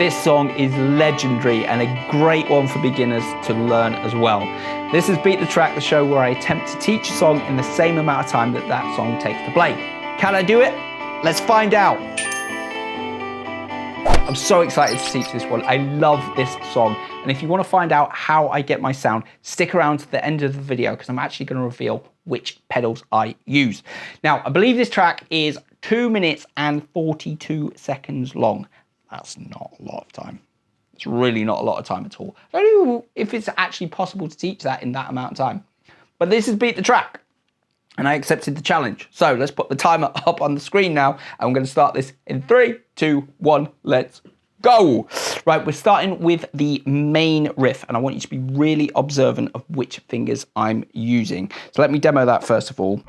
This song is legendary and a great one for beginners to learn as well. This is Beat the Track, the show where I attempt to teach a song in the same amount of time that that song takes to play. Can I do it? Let's find out. I'm so excited to teach this one. I love this song. And if you want to find out how I get my sound, stick around to the end of the video because I'm actually going to reveal which pedals I use. Now, I believe this track is 2 minutes and 42 seconds long. That's not a lot of time. It's really not a lot of time at all. I don't know if it's actually possible to teach that in that amount of time. But this is Beat the Track. And I accepted the challenge. So let's put the timer up on the screen now. And I'm going to start this in 3, 2, 1, let's go. Right, we're starting with the main riff. And I want you to be really observant of which fingers I'm using. So let me demo that first of all.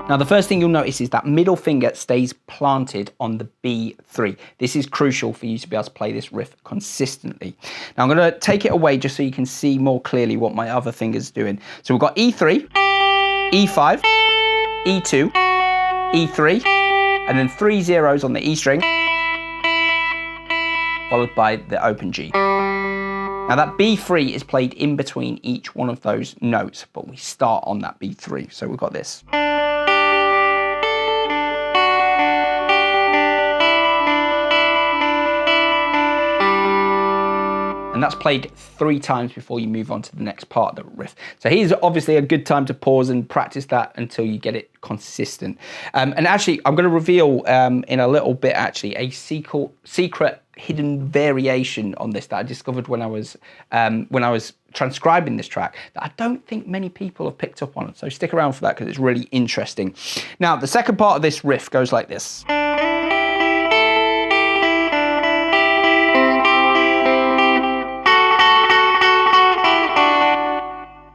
Now, the first thing you'll notice is that middle finger stays planted on the B3. This is crucial for you to be able to play this riff consistently. Now, I'm going to take it away just so you can see more clearly what my other finger's doing. So we've got E3, E5, E2, E3, and then 3 zeros on the E string, followed by the open G. Now, that B3 is played in between each one of those notes, but we start on that B3. So we've got this. And that's played 3 times before you move on to the next part of the riff. So here's obviously a good time to pause and practice that until you get it consistent. And actually, I'm going to reveal in a little bit actually a secret hidden variation on this that I discovered when I was transcribing this track that I don't think many people have picked up on. So stick around for that because it's really interesting. Now, the second part of this riff goes like this.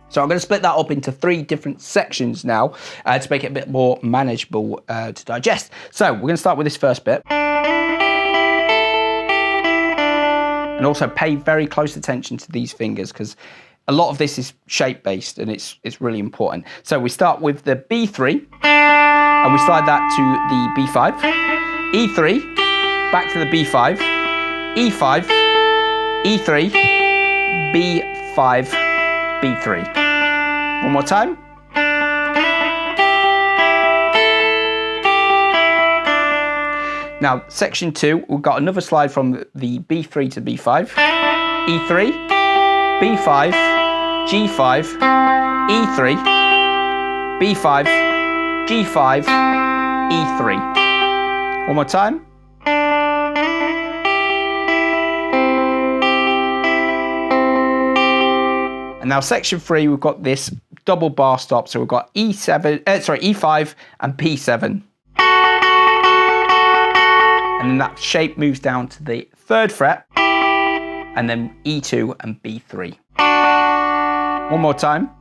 So I'm going to split that up into 3 different sections now to make it a bit more manageable to digest. So we're going to start with this first bit. And also pay very close attention to these fingers because a lot of this is shape-based and it's really important. So we start with the B3 and we slide that to the B5, E3, back to the B5, E5, E3, B5, B3. One more time. Now, section 2, we've got another slide from the B3 to B5, E3, B5, G5, E3, B5, G5, E3. One more time. And now section 3, we've got this double bar stop. So we've got E5 and P7. And then that shape moves down to the 3rd fret, and then E2 and B3. One more time.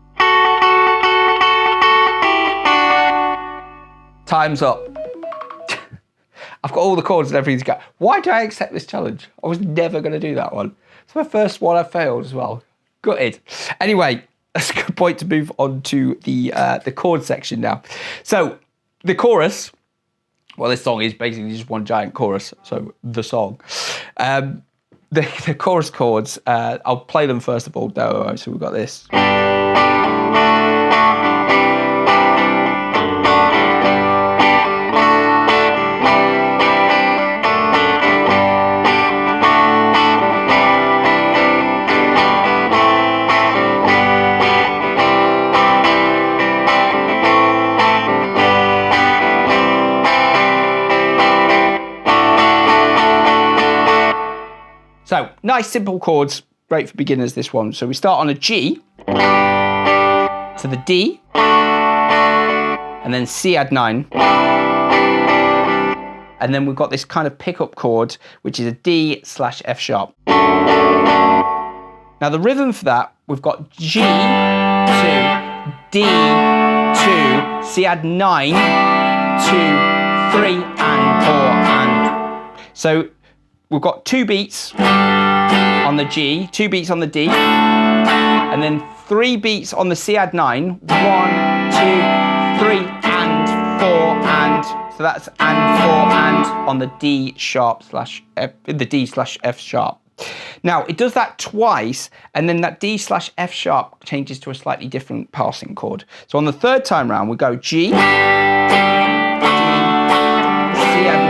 Time's up. I've got all the chords and everything to go. Why did I accept this challenge? I was never going to do that one. It's my first one I failed as well. Gutted. Anyway, that's a good point to move on to the chord section now. So the chorus, well, this song is basically just one giant chorus, so the song. The chorus chords, I'll play them first of all. So we've got this. So, nice simple chords, great for beginners, this one. So we start on a G, to the D, and then C add 9. And then we've got this kind of pickup chord, which is a D/F sharp. Now the rhythm for that, we've got G, 2, D, 2, C add 9, 2, 3, and 4, and. So we've got 2 beats on the G, 2 beats on the D, and then 3 beats on the C add 9, 1, 2, 3, and and, so that's and 4 and on the D sharp slash F, the D slash F sharp. Now it does that twice, and then that D slash F sharp changes to a slightly different passing chord. So on the third time round, we go G, D, C add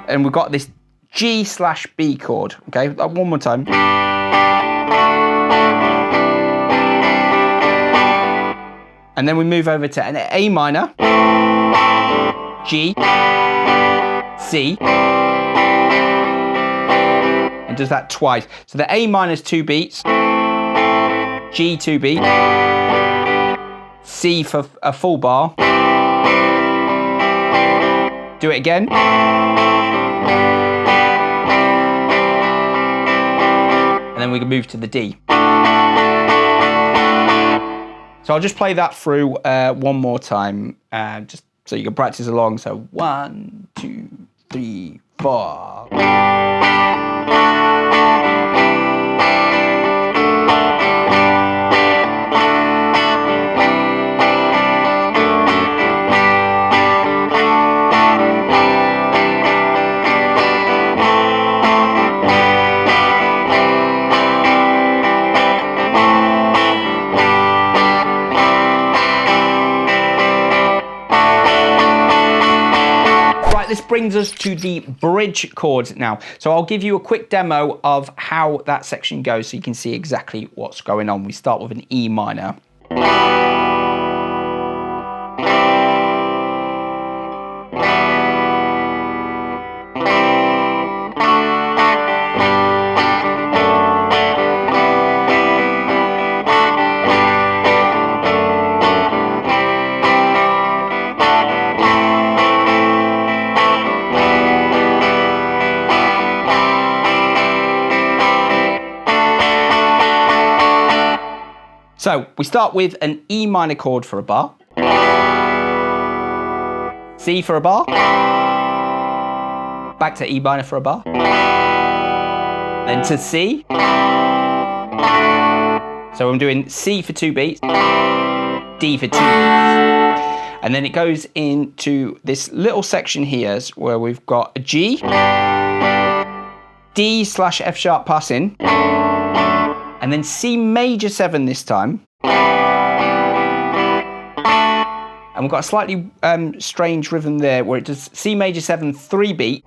9, and we've got this G slash B chord. Okay, one more time. And then we move over to an A minor, G, C, and does that twice. So the A minor is 2 beats, G 2 beat, C for a full bar. Do it again. And then we can move to the D. So I'll just play that through one more time, just so you can practice along. So 1, 2, 3, 4. This brings us to the bridge chords now. So I'll give you a quick demo of how that section goes so you can see exactly what's going on. We start with an E minor. So we start with an E minor chord for a bar, C for a bar, back to E minor for a bar, then to C. So I'm doing C for 2 beats, D for 2 beats. And then it goes into this little section here where we've got a G, D slash F sharp pass in, and then C major 7 this time. And we've got a slightly strange rhythm there where it does C major 7 3 beat,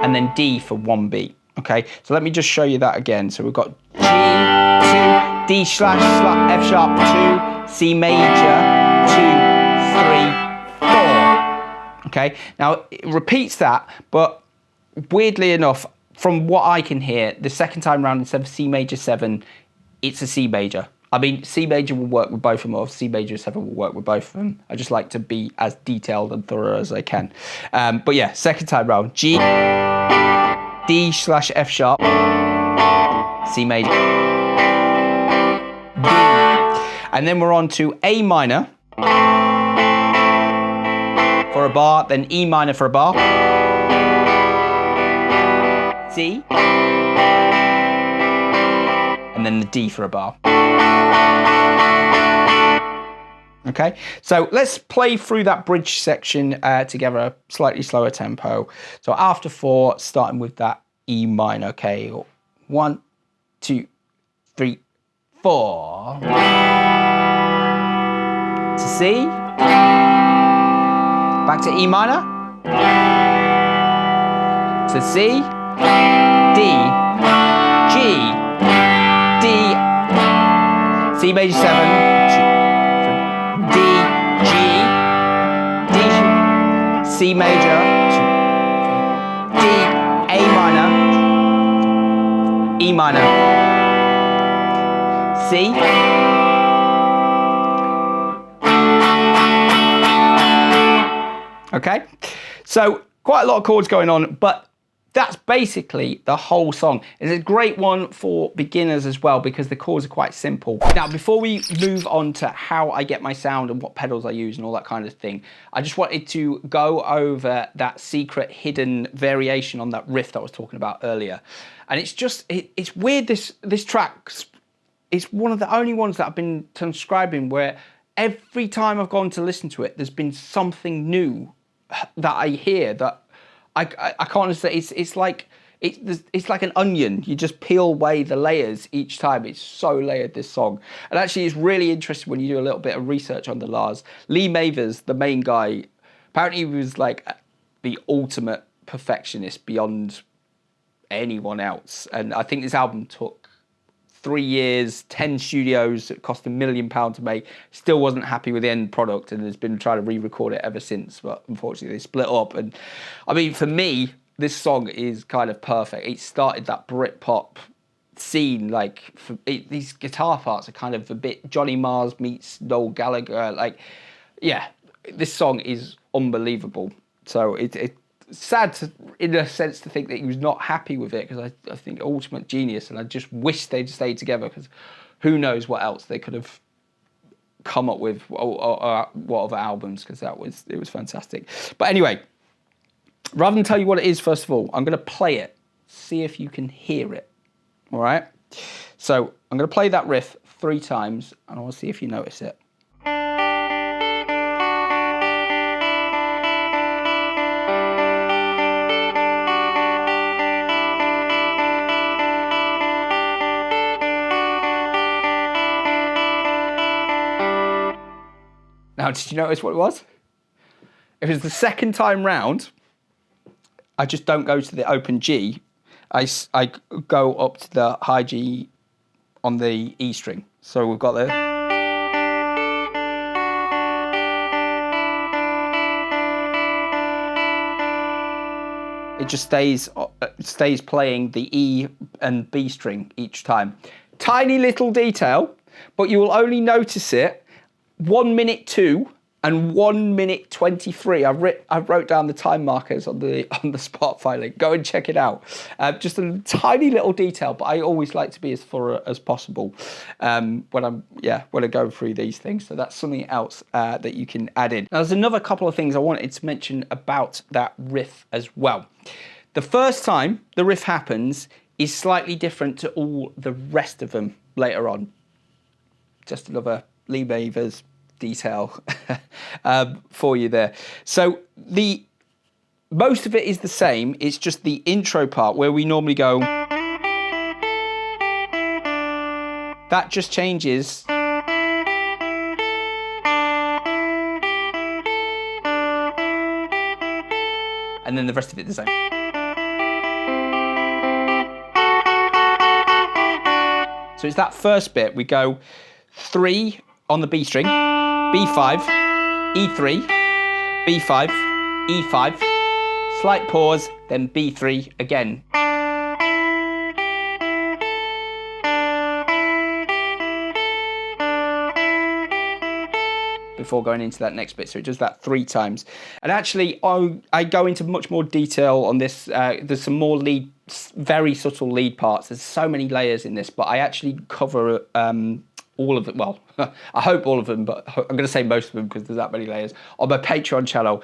and then D for 1 beat. Okay, so let me just show you that again. So we've got G, 2, D slash F sharp 2, C major 2, 3, 4. Okay, now it repeats that, but weirdly enough, from what I can hear, the second time round, instead of C major 7, it's a C major. I mean, C major will work with both of them, or C major 7 will work with both of them. I just like to be as detailed and thorough as I can. But yeah, second time round, G, D slash F sharp, C major, D. And then we're on to A minor for a bar, then E minor for a bar, C, and then the D for a bar. Okay, so let's play through that bridge section together, a slightly slower tempo. So after 4, starting with that E minor, okay, 1, 2, 3, 4. To C, back to E minor, to C, D, G, D, C major 7, D, G, D, C major, D, A minor, E minor, C, okay? So quite a lot of chords going on, but that's basically the whole song. It's a great one for beginners as well because the chords are quite simple. Now, before we move on to how I get my sound and what pedals I use and all that kind of thing, I just wanted to go over that secret hidden variation on that riff that I was talking about earlier. And it's just, it's weird, this track it's one of the only ones that I've been transcribing where every time I've gone to listen to it, there's been something new that I hear that I can't understand. It's like an onion. You just peel away the layers each time. It's so layered, this song. And actually, it's really interesting when you do a little bit of research on the Lars. Lee Mavers, the main guy, apparently he was like the ultimate perfectionist beyond anyone else. And I think this album took 3 years, 10 studios, it cost £1 million to make, still wasn't happy with the end product and has been trying to re-record it ever since, but unfortunately they split up. And I mean, for me, this song is kind of perfect. It started that Britpop scene, like, these guitar parts are kind of a bit Johnny Marr meets Noel Gallagher, like, yeah, this song is unbelievable. So it's sad to, in a sense, to think that he was not happy with it, because I think ultimate genius, and I just wish they'd stayed together, because who knows what else they could have come up with, or what other albums, because it was fantastic. But anyway, rather than tell you what it is, first of all, I'm going to play it, see if you can hear it. All right? So I'm going to play that riff 3 times, and I want to see if you notice it. Now, did you notice what it was? If it's the second time round, I just don't go to the open G. I go up to the high G on the E string. So we've got the... It just stays playing the E and B string each time. Tiny little detail, but you will only notice it 1 minute 2 and 1 minute 23. I wrote down the time markers on the Spotify link. Go and check it out. Just a tiny little detail, but I always like to be as thorough as possible when I go through these things. So that's something else that you can add in. Now, there's another couple of things I wanted to mention about that riff as well. The first time the riff happens is slightly different to all the rest of them later on. Just another Lee Mavers detail for you there. So most of it is the same. It's just the intro part where we normally go. That just changes. And then the rest of it the same. So it's that first bit. We go 3 on the B string, B5, E3, B5, E5, slight pause, then B3 again. Before going into that next bit, so it does that 3 times. And actually, I go into much more detail on this. There's some more very subtle lead parts. There's so many layers in this, but I actually cover all of it. Well, I hope all of them, but I'm going to say most of them because there's that many layers on my Patreon channel.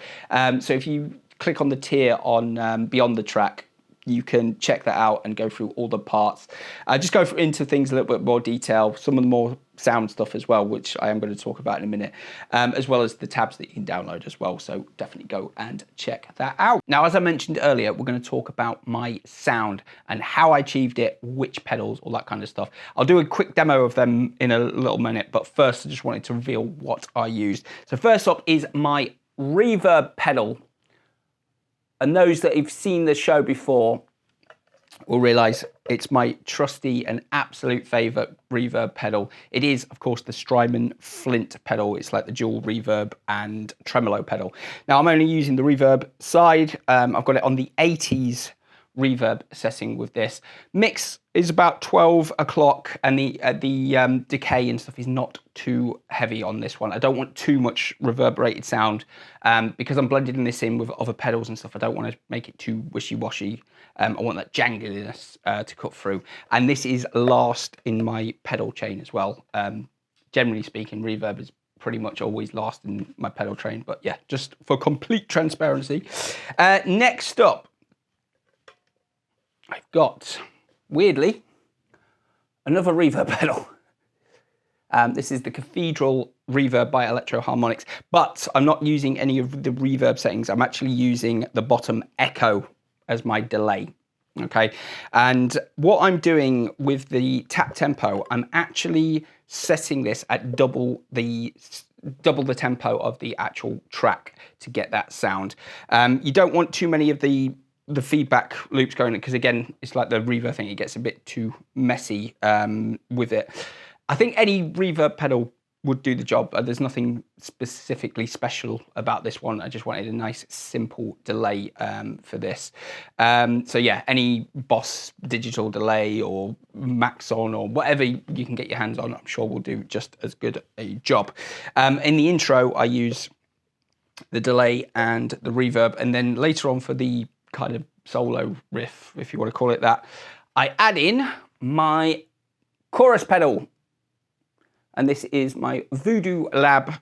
So if you click on the tier on Beyond the Track, you can check that out and go through all the parts. Just go into things a little bit more detail, some of the more sound stuff as well, which I am going to talk about in a minute, as well as the tabs that you can download as well. So definitely go and check that out. Now, as I mentioned earlier, we're going to talk about my sound and how I achieved it, which pedals, all that kind of stuff. I'll do a quick demo of them in a little minute, but first I just wanted to reveal what I used. So first up is my reverb pedal. And those that have seen the show before will realise it's my trusty and absolute favourite reverb pedal. It is, of course, the Strymon Flint pedal. It's like the dual reverb and tremolo pedal. Now, I'm only using the reverb side. I've got it on the 80s reverb setting with this. Mix is about 12 o'clock, and the decay and stuff is not too heavy on this one. I don't want too much reverberated sound because I'm blending this in with other pedals and stuff. I don't want to make it too wishy-washy. I want that jangliness to cut through. And this is last in my pedal chain as well. Generally speaking, reverb is pretty much always last in my pedal chain. But yeah, just for complete transparency. Next up, I've got, weirdly, another reverb pedal. This is the Cathedral reverb by Electro Harmonics, but I'm not using any of the reverb settings. I'm actually using the bottom echo as my delay. Okay, and what I'm doing with the tap tempo, I'm actually setting this at double the tempo of the actual track to get that sound. You don't want too many of the feedback loops going, because again, it's like the reverb thing, it gets a bit too messy with it. I think any reverb pedal would do the job. There's nothing specifically special about this one. I just wanted a nice simple delay for this. So yeah, any Boss digital delay or Maxon or whatever you can get your hands on, I'm sure will do just as good a job. In the intro, I use the delay and the reverb, and then later on for the kind of solo riff, if you want to call it that, I add in my chorus pedal. And this is my Voodoo Lab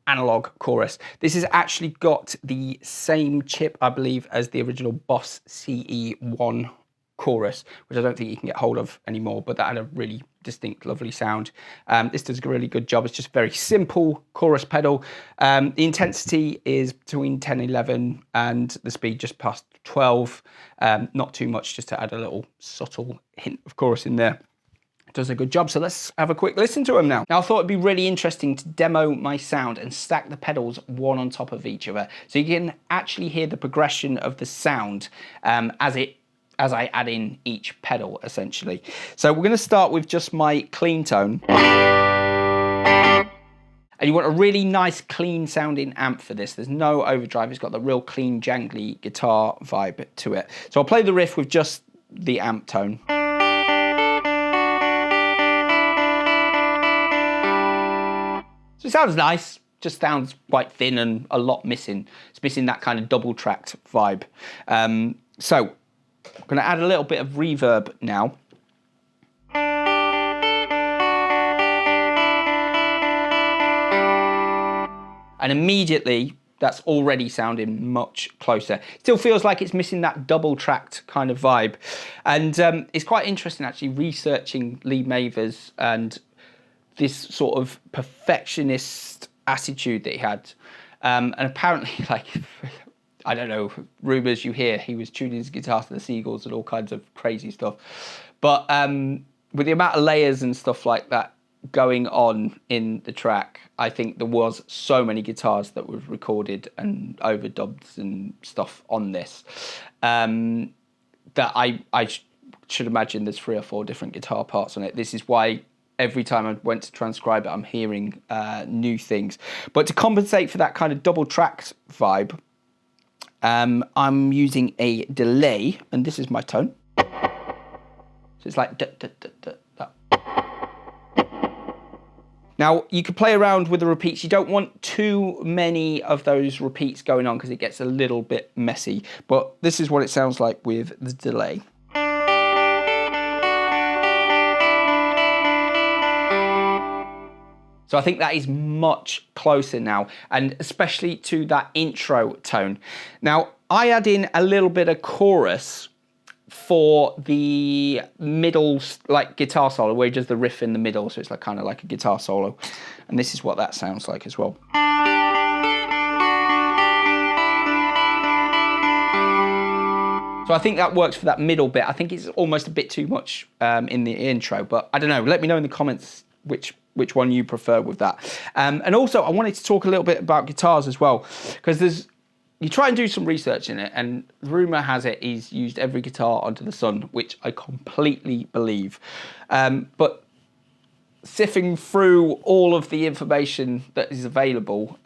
analog chorus. This has actually got the same chip, I believe, as the original Boss CE1 chorus, which I don't think you can get hold of anymore, but that had a really distinct, lovely sound. This does a really good job. It's just a very simple chorus pedal. The intensity is between 10 and 11, and the speed just past 12. Not too much, just to add a little subtle hint of chorus in there. Does a good job. So let's have a quick listen to them now. Now I thought it'd be really interesting to demo my sound and stack the pedals one on top of each other, so you can actually hear the progression of the sound as I add in each pedal, essentially. So we're going to start with just my clean tone. And you want a really nice clean sounding amp for this. There's no overdrive. It's got the real clean jangly guitar vibe to it. So I'll play the riff with just the amp tone. So it sounds nice, just sounds quite thin and a lot missing. It's missing that kind of double tracked vibe. So I'm going to add a little bit of reverb now. And immediately that's already sounding much closer. Still feels like it's missing that double tracked kind of vibe. And it's quite interesting actually researching Lee Mavers and this sort of perfectionist attitude that he had. And apparently, like, I don't know, rumours you hear, he was tuning his guitar to the Seagulls and all kinds of crazy stuff. But with the amount of layers and stuff like that going on in the track, I think there was so many guitars that were recorded and overdubbed and stuff on this that I should imagine there's 3 or 4 different guitar parts on it. This is why every time I went to transcribe it, I'm hearing new things. But to compensate for that kind of double tracked vibe, I'm using a delay, and this is my tone. So it's like da, da, da, da, da. Now you can play around with the repeats. You don't want too many of those repeats going on because it gets a little bit messy. But this is what it sounds like with the delay. So I think that is much closer now, and especially to that intro tone. Now, I add in a little bit of chorus for the middle, like guitar solo, where it does the riff in the middle, so it's like kind of like a guitar solo. And this is what that sounds like as well. So I think that works for that middle bit. I think it's almost a bit too much in the intro, but I don't know. Let me know in the comments which one you prefer with that. And also I wanted to talk a little bit about guitars as well, because you try and do some research in it, and rumor has it he's used every guitar under the sun, which I completely believe. But sifting through all of the information that is available,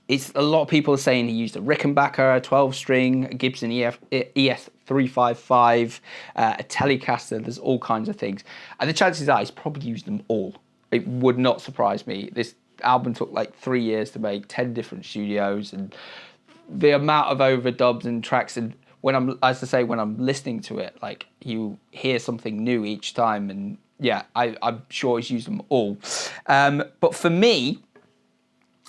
it's a lot of people are saying he used a Rickenbacker, a 12-string, a Gibson ES355, a Telecaster. There's all kinds of things. And the chances are he's probably used them all. It would not surprise me. This album took like 3 years to make, 10 different studios, and the amount of overdubs and tracks. And when I'm listening to it, like, you hear something new each time. And yeah, I'm sure he's used them all. But for me,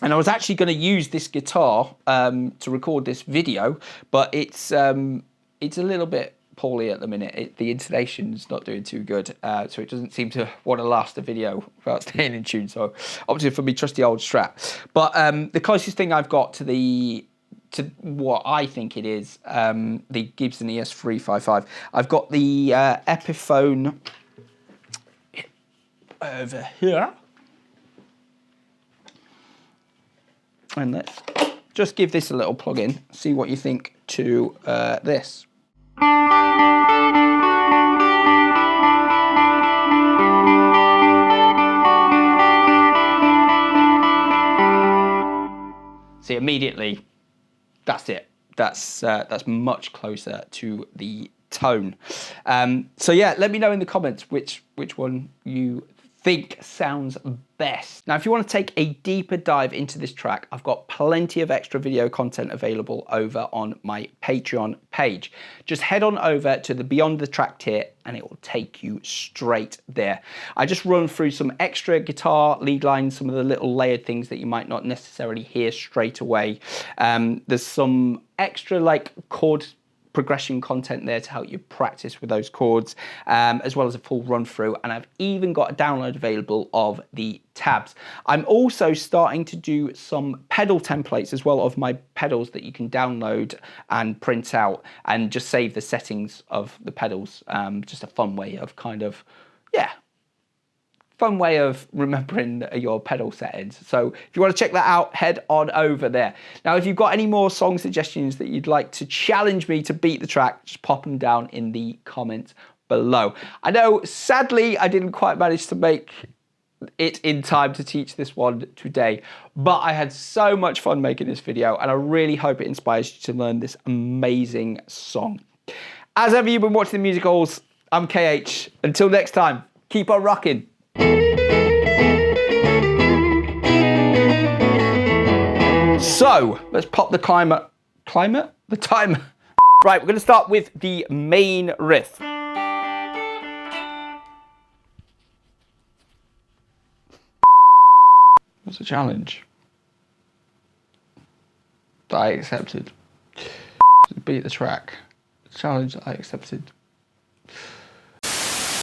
and I was actually going to use this guitar to record this video, but it's a little bit poorly at the minute. The installation's not doing too good, so it doesn't seem to want to last a video without staying in tune. So opted for me trusty old Strat. But the closest thing I've got to what I think it is, the Gibson ES355. I've got the Epiphone over here. And let's just give this a little plug in, see what you think to this. See, immediately, that's it. That's much closer to the tone. So yeah, let me know in the comments which one you think sounds best. Now, if you want to take a deeper dive into this track, I've got plenty of extra video content available over on my Patreon page. Just head on over to the Beyond the Track tier and it will take you straight there. I just run through some extra guitar lead lines, some of the little layered things that you might not necessarily hear straight away. There's some extra like chord progression content there to help you practice with those chords, as well as a full run through, and I've even got a download available of the tabs. I'm also starting to do some pedal templates as well of my pedals that you can download and print out and just save the settings of the pedals. Just a fun way of fun way of remembering your pedal settings. So if you want to check that out, head on over there. Now, if you've got any more song suggestions that you'd like to challenge me to beat the track, just pop them down in the comments below. I know, sadly, I didn't quite manage to make it in time to teach this one today, but I had so much fun making this video and I really hope it inspires you to learn this amazing song. As ever, you've been watching the musicals. I'm KH. Until next time, keep on rocking. So let's pop the timer. Right, we're going to start with the main riff. What's the challenge? That I accepted. Beat the track. Challenge that I accepted.